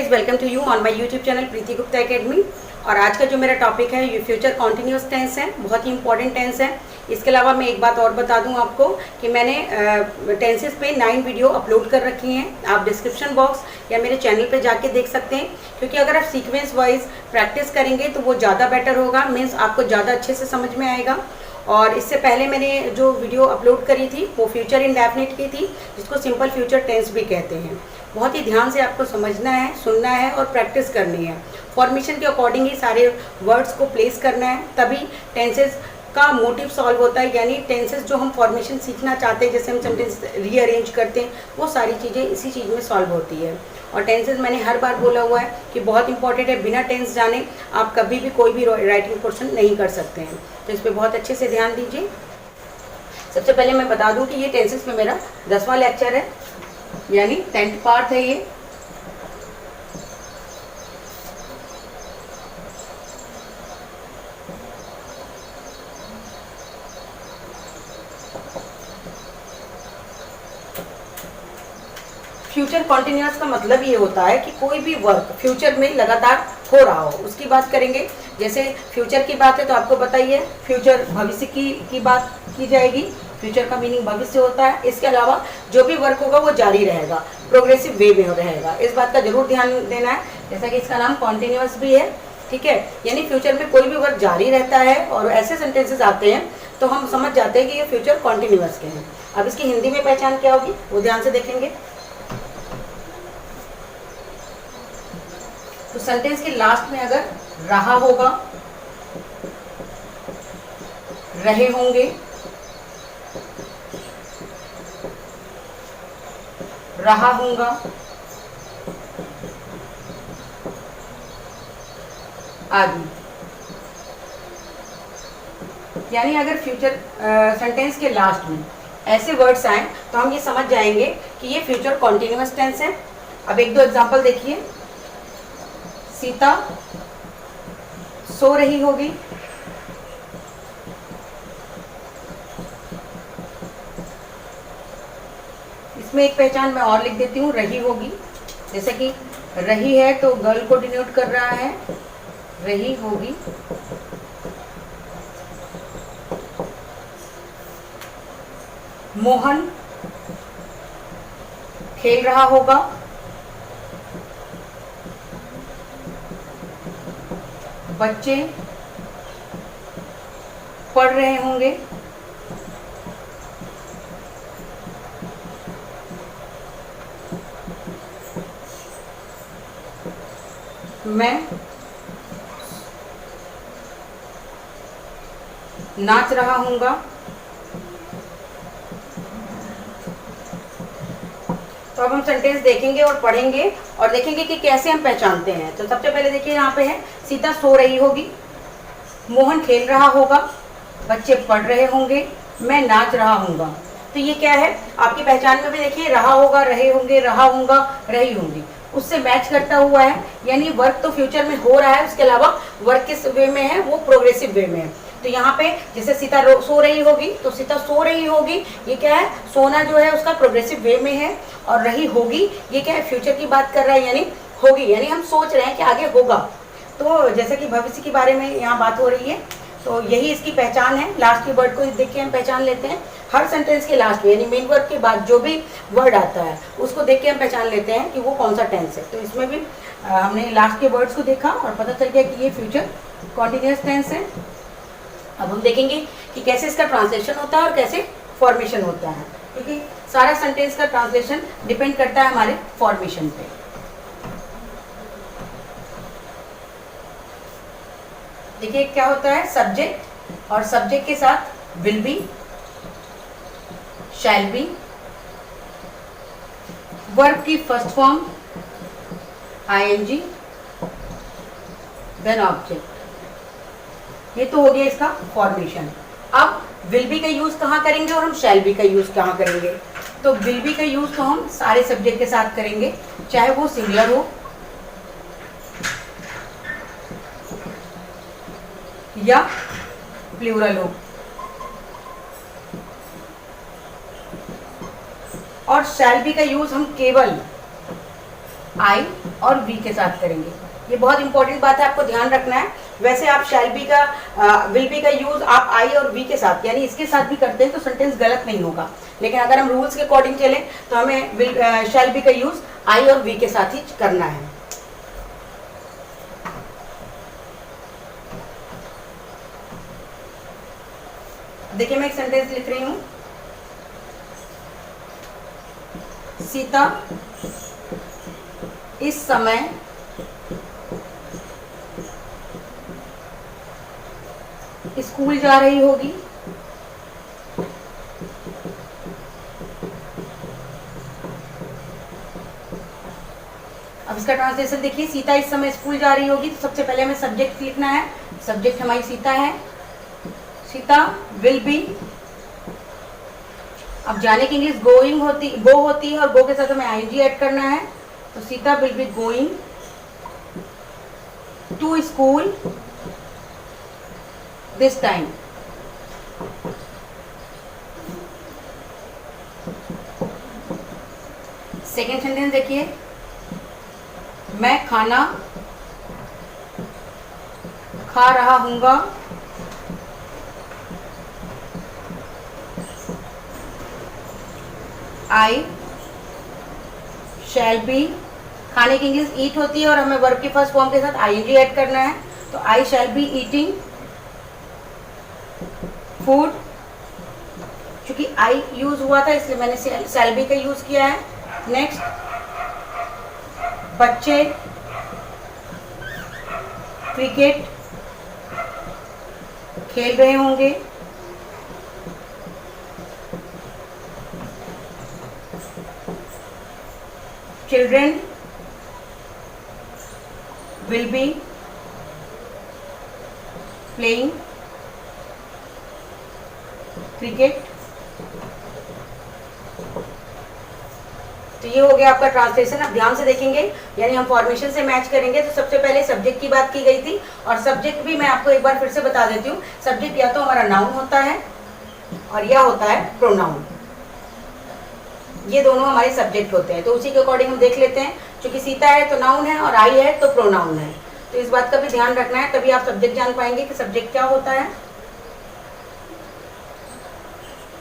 Guys, welcome to you on my YouTube channel Preeti Gupta academy. और आज का जो मेरा टॉपिक है ये फ्यूचर कॉन्टिन्यूस टेंस है, बहुत ही इंपॉर्टेंट टेंस है। इसके अलावा मैं एक बात और बता दूं आपको कि मैंने टेंसेस पे 9 वीडियो अपलोड कर रखी हैं। आप डिस्क्रिप्शन बॉक्स या मेरे चैनल पे जाके देख सकते हैं, क्योंकि अगर आप सीक्वेंस वाइज प्रैक्टिस करेंगे तो वो ज़्यादा बेटर होगा, मीन्स आपको ज़्यादा अच्छे से समझ में आएगा। और इससे पहले मैंने जो वीडियो अपलोड करी थी वो फ्यूचर इंडेफिनिट की थी, जिसको सिंपल फ्यूचर टेंस भी कहते हैं। बहुत ही ध्यान से आपको समझना है, सुनना है और प्रैक्टिस करनी है। फॉर्मेशन के अकॉर्डिंग ही सारे वर्ड्स को प्लेस करना है, तभी टेंसेस का मोटिव सॉल्व होता है। यानी टेंसेस जो हम फॉर्मेशन सीखना चाहते हैं, जैसे हम सेंटेंस रीअरेंज करते हैं, वो सारी चीज़ें इसी चीज़ में सॉल्व होती है। और टेंसेस मैंने हर बार बोला हुआ है कि बहुत इंपॉर्टेंट है। बिना टेंस जाने आप कभी भी कोई भी राइटिंग पोर्शन नहीं कर सकते हैं, तो इस पर बहुत अच्छे से ध्यान दीजिए। सबसे पहले मैं बता दूं कि ये टेंसेस में मेरा 10वां लेक्चर है, यानी 10th पार्ट है ये। फ्यूचर कॉन्टिन्यूअस का मतलब ये होता है कि कोई भी वर्क फ्यूचर में लगातार हो रहा हो, उसकी बात करेंगे। जैसे फ्यूचर की बात है तो आपको बताइए, फ्यूचर भविष्य की बात की जाएगी। फ्यूचर का मीनिंग भविष्य होता है। इसके अलावा जो भी वर्क होगा वो जारी रहेगा, प्रोग्रेसिव वे में रहेगा। इस बात का जरूर ध्यान देना है, जैसा कि इसका नाम कॉन्टिन्यूअस भी है, ठीक है। यानी फ्यूचर में कोई भी वर्क जारी रहता है और ऐसे सेंटेंसेस आते हैं तो हम समझ जाते हैं कि ये फ्यूचर कॉन्टिन्यूअस के हैं। अब इसकी हिंदी में पहचान क्या होगी वो ध्यान से देखेंगे। तो सेंटेंस के लास्ट में अगर रहा होगा, रहे होंगे, रहा होगा, आदि, यानी अगर फ्यूचर सेंटेंस के लास्ट में ऐसे वर्ड्स आए तो हम ये समझ जाएंगे कि ये फ्यूचर कॉन्टिन्यूअस टेंस है। अब एक दो एग्जांपल देखिए। सीता सो रही होगी, इसमें एक पहचान मैं और लिख देती हूँ, रही होगी। जैसे कि रही है तो गर्ल को डिनोट कर रहा है, रही होगी। मोहन खेल रहा होगा, बच्चे पढ़ रहे होंगे, मैं नाच रहा हूँगा। तो अब हम सेंटेंस देखेंगे और पढ़ेंगे और देखेंगे कि कैसे हम पहचानते हैं। तो सबसे पहले देखिए, यहाँ पे है सीता सो रही होगी, मोहन खेल रहा होगा, बच्चे पढ़ रहे होंगे, मैं नाच रहा हूँगा। तो ये क्या है, आपकी पहचान में भी देखिए, रहा होगा, रहे होंगे, रहा होगा, रही होंगी, उससे मैच करता हुआ है। यानी वर्क तो फ्यूचर में हो रहा है, उसके अलावा वर्क किस वे में है, वो प्रोग्रेसिव वे में है। तो यहाँ पे जैसे सीता सो रही होगी, तो सीता सो रही होगी, ये क्या है, सोना जो है उसका प्रोग्रेसिव वे में है। और रही होगी, ये क्या है, फ्यूचर की बात कर रहा है, यानी होगी, यानी हम सोच रहे हैं कि आगे होगा। तो जैसे कि भविष्य के बारे में यहाँ बात हो रही है, तो यही इसकी पहचान है। लास्ट के वर्ड को देख के हम पहचान लेते हैं। हर सेंटेंस के लास्ट में, यानी मेन वर्ड के बाद जो भी वर्ड आता है उसको देख के हम पहचान लेते हैं कि वो कौन सा टेंस है। तो इसमें भी हमने लास्ट के वर्ड्स को देखा और पता चल गया कि ये फ्यूचर कॉन्टिन्यूअस टेंस है। अब हम देखेंगे कि कैसे इसका ट्रांसलेशन होता है और कैसे फॉर्मेशन होता है, क्योंकि सारा सेंटेंस का ट्रांसलेशन डिपेंड करता है हमारे फॉर्मेशन पे। देखिए क्या होता है, सब्जेक्ट और सब्जेक्ट के साथ will be, shall be, verb की first form ING, then object. ये तो हो गया इसका फॉर्मेशन। अब विल बी का यूज कहाँ करेंगे और हम शैल बी का यूज कहाँ करेंगे। तो विल बी का यूज तो हम सारे सब्जेक्ट के साथ करेंगे, चाहे वो सिंगुलर हो या प्लूरल हो। और शैल बी का यूज हम केवल आई और वी के साथ करेंगे। ये बहुत इंपॉर्टेंट बात है, आपको ध्यान रखना है। वैसे आप शैल बी का विल बी का यूज आप आई और वी के साथ यानी इसके साथ भी करते हैं तो सेंटेंस गलत नहीं होगा, लेकिन अगर हम रूल्स के अकॉर्डिंग चलें तो हमें शैल बी का यूज आई और वी के साथ ही करना है। देखिए मैं एक सेंटेंस लिख रही हूं, सीता इस समय स्कूल जा रही होगी। अब इसका ट्रांसलेशन देखिए, सीता इस समय स्कूल जा रही होगी तो सबसे पहले हमें सब्जेक्ट लिखना है। सब्जेक्ट हमारी सीता है, सीता विल बी। अब जाने की इंग्लिश गोइंग होती, गो होती है और गो के साथ हमें आईएनजी ऐड करना है, तो Sita will be going to school this time. Second sentence देखिए, मैं खाना खा रहा हूंगा। आई शैल बी, खाने की इंग्लिश ईट होती है और हमें वर्ब के फर्स्ट फॉर्म के साथ आईएनजी ऐड करना है, तो आई शैल बी ईटिंग फूड। चूंकि आई यूज हुआ था इसलिए मैंने शैल बी का यूज किया है। नेक्स्ट, बच्चे क्रिकेट खेल रहे होंगे। Children will be playing cricket. तो ये हो गया आपका ट्रांसलेशन। अब ध्यान से देखेंगे, यानी हम फॉर्मेशन से मैच करेंगे। तो सबसे पहले सब्जेक्ट की बात की गई थी और सब्जेक्ट भी मैं आपको एक बार फिर से बता देती हूँ। सब्जेक्ट या तो हमारा नाउन होता है और या होता है प्रोनाउन, ये दोनों हमारे सब्जेक्ट होते हैं। तो उसी के अकॉर्डिंग हम देख लेते हैं। क्योंकि सीता है तो नाउन है और आई है तो प्रोनाउन है, तो इस बात का भी ध्यान रखना है, तभी आप सब्जेक्ट जान पाएंगे कि सब्जेक्ट क्या होता है।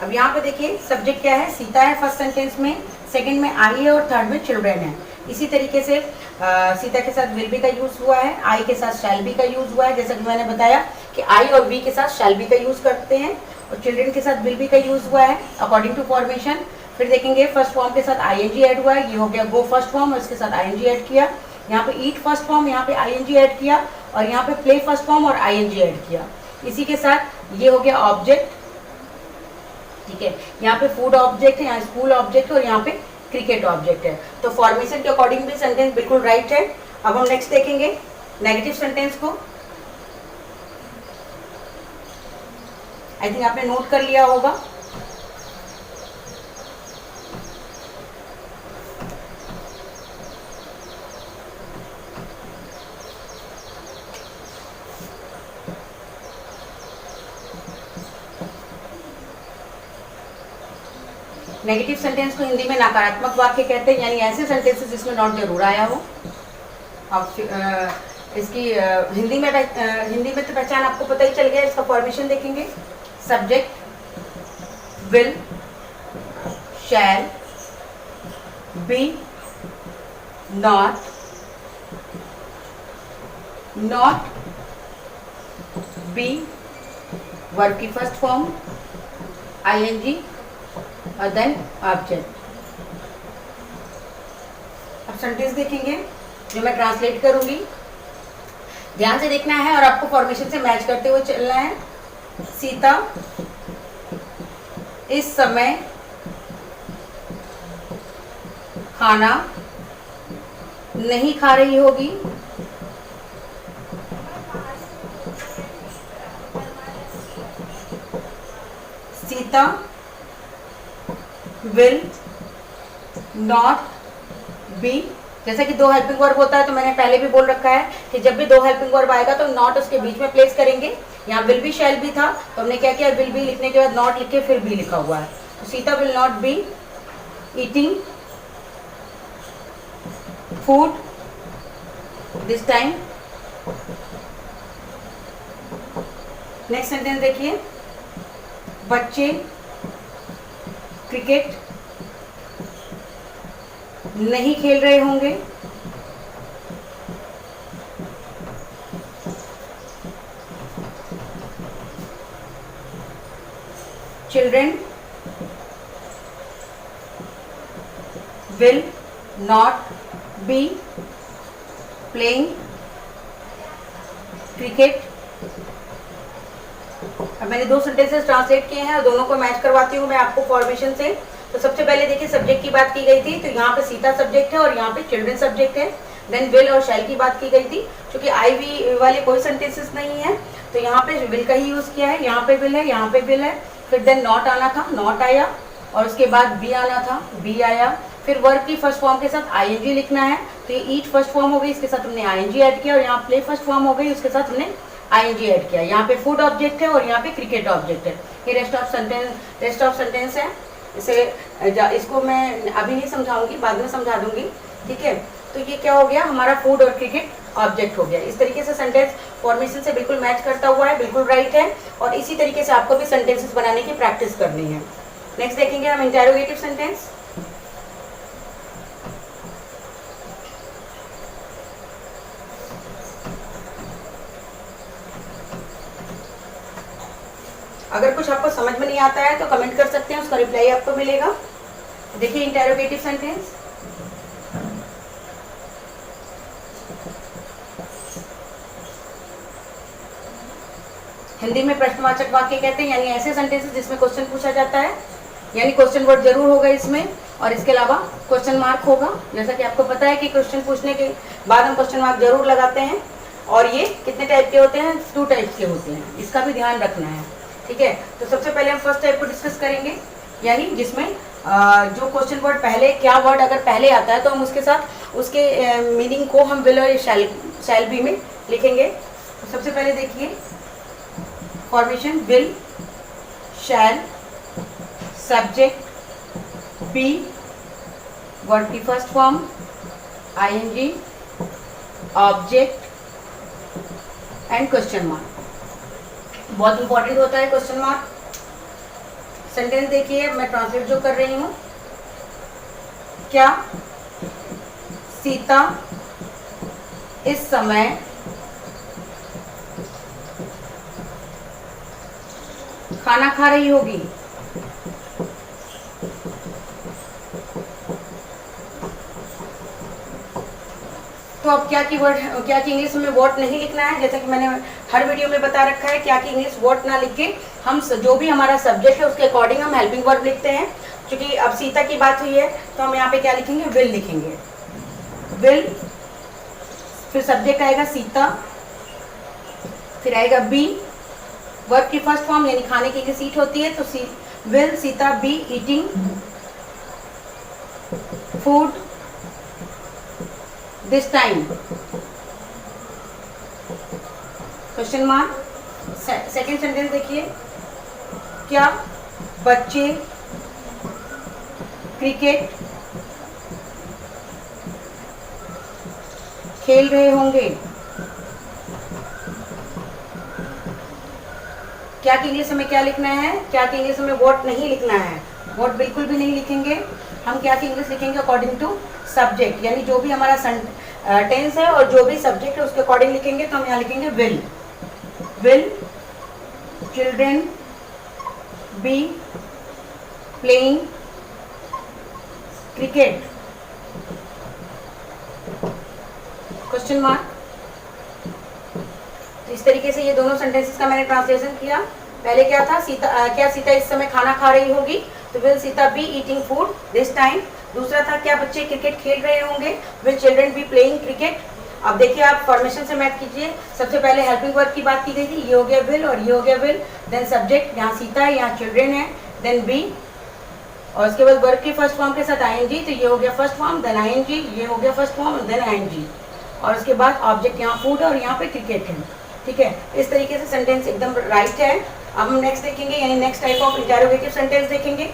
अब यहाँ पे देखिए सब्जेक्ट क्या है, सीता है फर्स्ट सेंटेंस में, सेकंड में आई है और थर्ड में चिल्ड्रेन है। इसी तरीके से सीता के साथ विल बी का यूज हुआ है, आई के साथ शैल बी का यूज हुआ है। जैसा कि मैंने बताया कि आई और वी के साथ शैल बी का यूज करते हैं और चिल्ड्रेन के साथ विल बी का यूज हुआ है अकॉर्डिंग टू फॉर्मेशन। फिर देखेंगे फर्स्ट फॉर्म के साथ आईएनजी ऐड हुआ है, ये हो गया गो फर्स्ट फॉर्म और इसके साथ आईएनजी ऐड किया। यहाँ पे ईट फर्स्ट फॉर्म, यहाँ पे आईएनजी ऐड किया और यहाँ पे प्ले फर्स्ट फॉर्म और आईएनजी ऐड किया। इसी के साथ ये हो गया ऑब्जेक्ट, ठीक है। यहाँ पे फूड ऑब्जेक्ट है, यहाँ स्कूल ऑब्जेक्ट है और यहाँ पे क्रिकेट ऑब्जेक्ट है। तो फॉर्मेशन के अकॉर्डिंग भी सेंटेंस बिल्कुल राइट है। अब हम नेक्स्ट देखेंगे नेगेटिव सेंटेंस को। आई थिंक आपने नोट कर लिया होगा। नेगेटिव सेंटेंस को हिंदी में नकारात्मक वाक्य कहते हैं, यानी ऐसे सेंटेंसेस जिसमें नॉट जरूर आया हो। अब इसकी हिंदी में तो पहचान आपको पता ही चल गया। इसका फॉर्मेशन देखेंगे, subject will shall be not be verb की फर्स्ट फॉर्म आईएनजी और देन ऑब्जेक्ट। अब सेंटेंस देखेंगे जो मैं ट्रांसलेट करूंगी, ध्यान से देखना है और आपको फॉर्मेशन से मैच करते हुए चलना है। सीता इस समय खाना नहीं खा रही होगी। सीता विल नॉट बी, जैसे कि दो हेल्पिंग वर्ब होता है तो मैंने पहले भी बोल रखा है कि जब भी दो हेल्पिंग वर्ब आएगा तो नॉट उसके बीच में प्लेस करेंगे। यहाँ विल बी शैल बी था तो हमने क्या किया, विल बी लिखने के बाद नॉट लिख के फिर बी लिखा हुआ है। तो Sita will not be eating food this time. Next sentence देखिए, बच्चे क्रिकेट नहीं खेल रहे होंगे। Children will not be playing cricket. अब मैंने दो सेंटेंसेस ट्रांसलेट किए हैं और दोनों को मैच करवाती हूँ मैं आपको फॉर्मेशन से। तो सबसे पहले देखिए सब्जेक्ट की बात की गई थी, तो यहाँ पे सीता सब्जेक्ट है और यहाँ पे चिल्ड्रन सब्जेक्ट है। देन विल और शैल की बात की गई थी, क्योंकि आई वी वाले कोई सेंटेंसेस नहीं है तो यहाँ पे विल का ही यूज किया है। यहाँ पे विल है, यहाँ पे विल है, फिर देन नॉट आना था, नॉट आया, और उसके बाद बी आना था, बी आया। फिर वर्ब की फर्स्ट फॉर्म के साथ आईएनजी लिखना है, तो ये ईट फर्स्ट फॉर्म हो गई, इसके साथ हमने आईएनजी ऐड किया, और यहाँ प्ले फर्स्ट फॉर्म हो गई, उसके साथ हमने आईएनजी ऐड किया। यहाँ पे फूड ऑब्जेक्ट है और यहाँ पे क्रिकेट ऑब्जेक्ट है। ये रेस्ट ऑफ सेंटेंस है। इसको मैं अभी नहीं समझाऊंगी, बाद में समझा दूंगी, ठीक है। तो ये क्या हो गया, हमारा फूड और क्रिकेट ऑब्जेक्ट हो गया। इस तरीके से सेंटेंस फॉर्मेशन से बिल्कुल मैच करता हुआ है, बिल्कुल राइट है। और इसी तरीके से आपको भी सेंटेंसेस बनाने की प्रैक्टिस करनी है। नेक्स्ट देखेंगे हम इंटरोगेटिव सेंटेंस। अगर कुछ आपको समझ में नहीं आता है तो कमेंट कर सकते हैं, उसका रिप्लाई आपको मिलेगा। देखिए इंटरोगेटिव सेंटेंस, हिंदी में प्रश्नवाचक वाक्य कहते हैं, यानी ऐसे सेंटेंसेस जिसमें क्वेश्चन पूछा जाता है, यानी क्वेश्चन वर्ड जरूर होगा इसमें, और इसके अलावा क्वेश्चन मार्क होगा। जैसा कि आपको पता है कि क्वेश्चन पूछने के बाद हम क्वेश्चन मार्क जरूर लगाते हैं। और ये कितने टाइप के होते हैं, 2 टाइप के होते हैं, इसका भी ध्यान रखना है, ठीक है। तो सबसे पहले हम फर्स्ट टाइप को डिस्कस करेंगे, यानी जिसमें जो क्वेश्चन वर्ड पहले, क्या वर्ड अगर पहले आता है तो हम उसके साथ उसके मीनिंग को हम विल और शैल बी में लिखेंगे। तो सबसे पहले देखिए formation, will, shall, subject be, word की first form ING, object and question mark. बहुत इंपॉर्टेंट होता है क्वेश्चन मार्क। सेंटेंस देखिए, मैं ट्रांसलेट जो कर रही हूँ, क्या सीता इस समय खाना खा रही होगी। तो अब क्या की इंग्लिश में वॉट नहीं लिखना है, जैसा कि मैंने हर वीडियो में बता रखा है। क्या की इंग्लिश वॉट ना लिख के हम जो भी हमारा सब्जेक्ट है उसके अकॉर्डिंग हम हेल्पिंग वर्ब लिखते हैं। क्योंकि अब सीता की बात हुई है तो हम यहाँ पे क्या लिखेंगे, विल लिखेंगे। विल, फिर सब्जेक्ट आएगा सीता, फिर आएगा बी, वर्ब की फर्स्ट फॉर्म यानी खाने की इंग्लिश ईट होती है, तो will Sita be eating food this time, question mark. Second sentence देखिए, क्या बच्चे क्रिकेट खेल रहे होंगे। क्या की इंग्लिश में क्या लिखना है, क्या की इंग्लिश में वॉट नहीं लिखना है, वॉट बिल्कुल भी नहीं लिखेंगे हम। क्या की इंग्लिश लिखेंगे अकॉर्डिंग टू सब्जेक्ट, यानी जो भी हमारा टेंस है और जो भी सब्जेक्ट है उसके अकॉर्डिंग लिखेंगे। तो हम यहाँ लिखेंगे will, will children be playing cricket, question mark. इस तरीके से ये दोनों सेंटेंसेस का मैंने ट्रांसलेशन किया। पहले क्या था, क्या सीता इस समय खाना खा रही होगी, तो will Sita be eating food this time. दूसरा था क्या बच्चे क्रिकेट खेल रहे होंगे, will children B playing cricket. अब देखिए आप फॉर्मेशन से मैच कीजिए। सबसे पहले हेल्पिंग वर्ब की बात की गई थी, ये हो गया विल और ये हो गया विल। देन सब्जेक्ट, यहाँ सीता है, यहाँ चिल्ड्रन है, देन बी, और उसके बाद वर्ब की फर्स्ट फॉर्म के साथ आईएनजी, तो ये हो गया फर्स्ट फॉर्म, देन आईएनजी, ये हो गया फर्स्ट फॉर्म, देन आईएनजी, और उसके बाद ऑब्जेक्ट यहाँ फूड और यहाँ पे क्रिकेट है, ठीक है। इस तरीके से सेंटेंस एकदम राइट है। अब हम नेक्स्ट देखेंगे, यानी next type of interrogative sentence देखेंगे।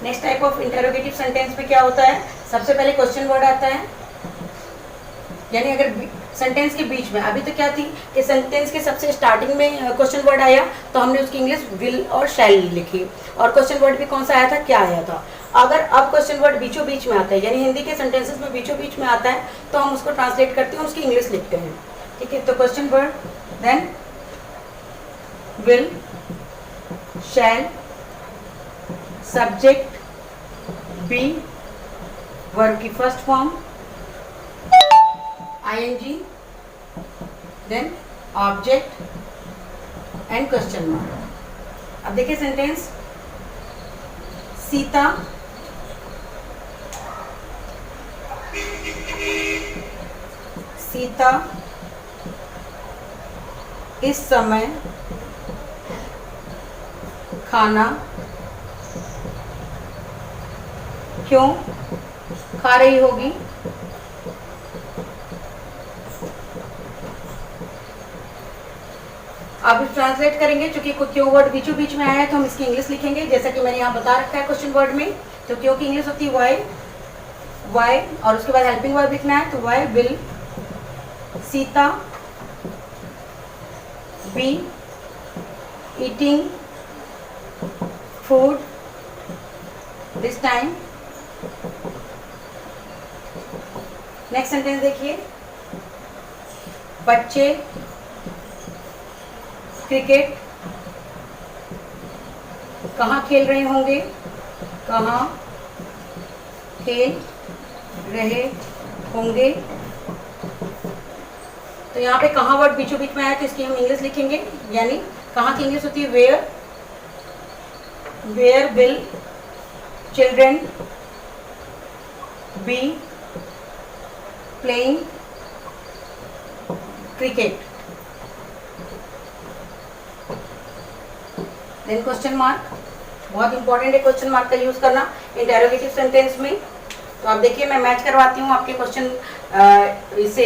Next type of interrogative sentence में क्या होता है, सबसे पहले क्वेश्चन वर्ड आता है, यानी अगर सेंटेंस के बीच में, अभी तो क्या थी कि सेंटेंस के सबसे स्टार्टिंग में क्वेश्चन वर्ड आया तो हमने उसकी इंग्लिश विल और शैल लिखी, और क्वेश्चन वर्ड भी कौन सा आया था, क्या आया था। अगर अब क्वेश्चन वर्ड बीचों बीच में आता है, यानी हिंदी के सेंटेंसेस में बीचों बीच में आता है, तो हम उसको ट्रांसलेट करते हैं, उसकी इंग्लिश लिखते हैं, ठीक है। तो question word, then will, shall, subject, be, verb की first form, ing, then object and question mark। अब देखिए सेंटेंस, सीता इस समय खाना क्यों खा रही होगी। अब ट्रांसलेट करेंगे, क्योंकि क्यों वर्ड बीचों बीच में आया है तो हम इसकी इंग्लिश लिखेंगे, जैसा कि मैंने यहाँ बता रखा है क्वेश्चन वर्ड में। तो क्यों की इंग्लिश होती है वाई, और उसके बाद हेल्पिंग वर्ब लिखना है, तो why will Sita be eating food this time. Next sentence देखिए, बच्चे क्रिकेट कहाँ खेल रहे होंगे, कहाँ खेल रहे होंगे। तो यहाँ पे कहाँ वर्ड बीचों बीच में आया तो इसकी हम इंग्लिश लिखेंगे, यानी कहाँ की इंग्लिश होती है where will children be playing cricket. Then question mark, बहुत इंपॉर्टेंट है क्वेश्चन मार्क का यूज करना इंटरोगेटिव सेंटेंस में। तो आप देखिए मैं मैच करवाती हूँ आपके क्वेश्चन इसे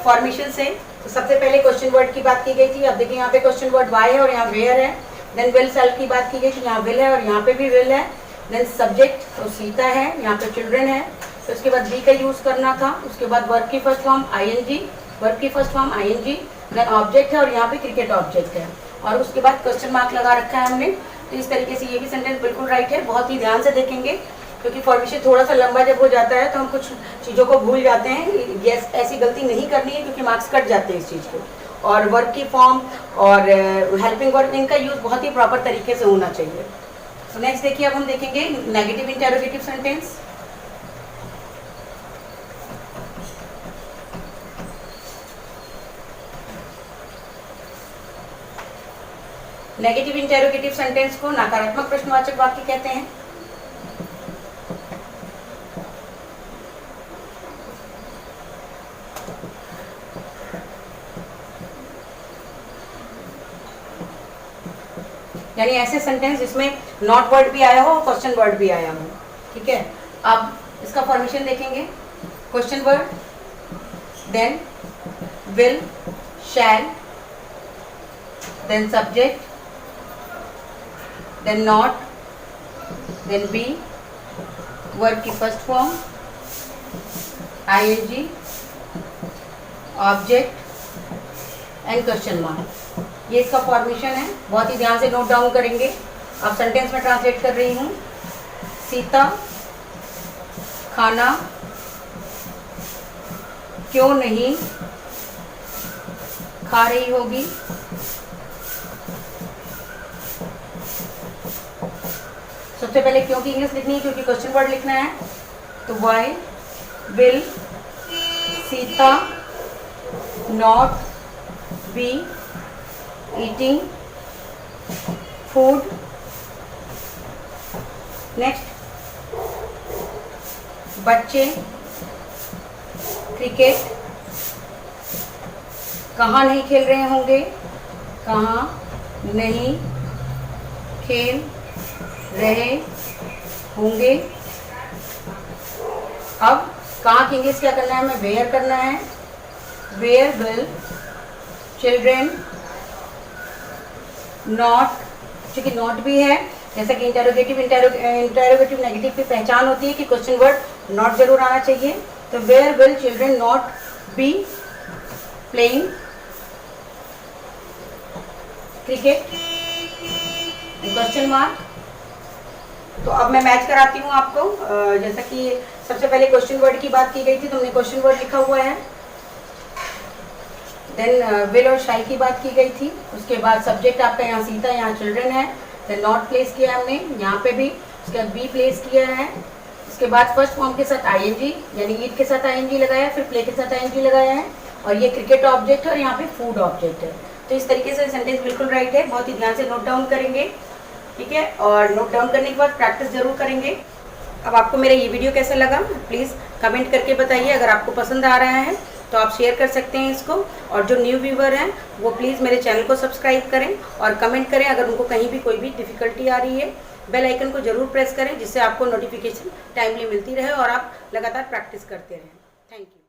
फॉर्मेशन से। तो सबसे पहले क्वेश्चन वर्ड की बात की गई थी, अब देखिए यहाँ पे क्वेश्चन वर्ड वाई है और यहाँ वेयर है। देन विल सेल्फ की बात की गई थी, यहाँ विल है और यहाँ पे भी विल है। देन सब्जेक्ट तो सीता है, यहाँ पे चिल्ड्रन है, तो उसके बाद बी का यूज करना था। उसके बाद वर्ब की फर्स्ट फॉर्म आईएनजी, वर्ब की first form ING. Then object है और यहाँ पे क्रिकेट ऑब्जेक्ट है, और उसके बाद क्वेश्चन मार्क लगा रखा है हमने। तो इस तरीके से ये भी सेंटेंस बिल्कुल राइट है। बहुत ही ध्यान से देखेंगे, क्योंकि फॉर्मेशन थोड़ा सा लंबा जब हो जाता है तो हम कुछ चीज़ों को भूल जाते हैं। ये ऐसी गलती नहीं करनी है, क्योंकि मार्क्स कट जाते हैं इस चीज़ के। और वर्ब की फॉर्म और हेल्पिंग वर्ब, इनका यूज़ बहुत ही प्रॉपर तरीके से होना चाहिए। तो नेक्स्ट देखिए, अब हम देखेंगे negative interrogative sentence. Negative interrogative sentence को नकारात्मक प्रश्नवाचक वाक्य कहते हैं। यानी ऐसे सेंटेंस जिसमें नॉट वर्ड भी आया हो और क्वेश्चन वर्ड भी आया हो, ठीक है। अब इसका फॉर्मेशन देखेंगे, question word, then will, shall, then subject, then not, then be, verb की first form ing, object and question mark। ये इसका फॉर्मेशन है, बहुत ही ध्यान से नोट डाउन करेंगे। अब सेंटेंस में ट्रांसलेट कर रही हूँ, सीता खाना क्यों नहीं खा रही होगी। सबसे पहले क्यों की इंग्लिश लिखनी है, क्योंकि क्वेश्चन वर्ड लिखना है। तो why will Sita not be eating food. Next, बच्चे क्रिकेट कहाँ नहीं खेल रहे होंगे, कहाँ नहीं खेल रहे होंगे। अब कहाँ की इंग्लिश क्या करना है, हमें वेयर करना है। वेयर विल चिल्ड्रेन नॉट, क्योंकि नॉट भी है जैसे कि इंटेरोगेटिव नेगेटिव की पहचान होती है कि क्वेश्चन वर्ड नॉट जरूर आना चाहिए। तो where will children not be playing cricket, question mark. तो अब मैं मैच कराती हूँ आपको। जैसा कि सबसे पहले क्वेश्चन वर्ड की बात की गई थी, तो हमने क्वेश्चन वर्ड लिखा हुआ है। देन विल और शाई की बात की गई थी। उसके बाद सब्जेक्ट आपका यहाँ सीता, यहाँ चिल्ड्रन है। देन नॉट प्लेस किया हमने यहाँ पे भी। उसके बाद बी प्लेस किया है। उसके बाद फर्स्ट फॉर्म के साथ आईएनजी यानी ईट के साथ आईएनजी लगाया, फिर प्ले के साथ आईएनजी लगाया है। और ये क्रिकेट ऑब्जेक्ट है और यहाँ पे फूड ऑब्जेक्ट है। तो इस तरीके से सेंटेंस बिल्कुल राइट है। बहुत ही ध्यान से नोट डाउन करेंगे, ठीक है। और नोट डाउन करने के बाद प्रैक्टिस जरूर करेंगे। अब आपको मेरा ये वीडियो कैसा लगा प्लीज़ कमेंट करके बताइए। अगर आपको पसंद आ रहा है तो आप शेयर कर सकते हैं इसको। और जो न्यू व्यूवर हैं वो प्लीज़ मेरे चैनल को सब्सक्राइब करें और कमेंट करें अगर उनको कहीं भी कोई भी डिफ़िकल्टी आ रही है। बेल आइकन को ज़रूर प्रेस करें जिससे आपको नोटिफिकेशन टाइमली मिलती रहे और आप लगातार प्रैक्टिस करते रहें। Thank you.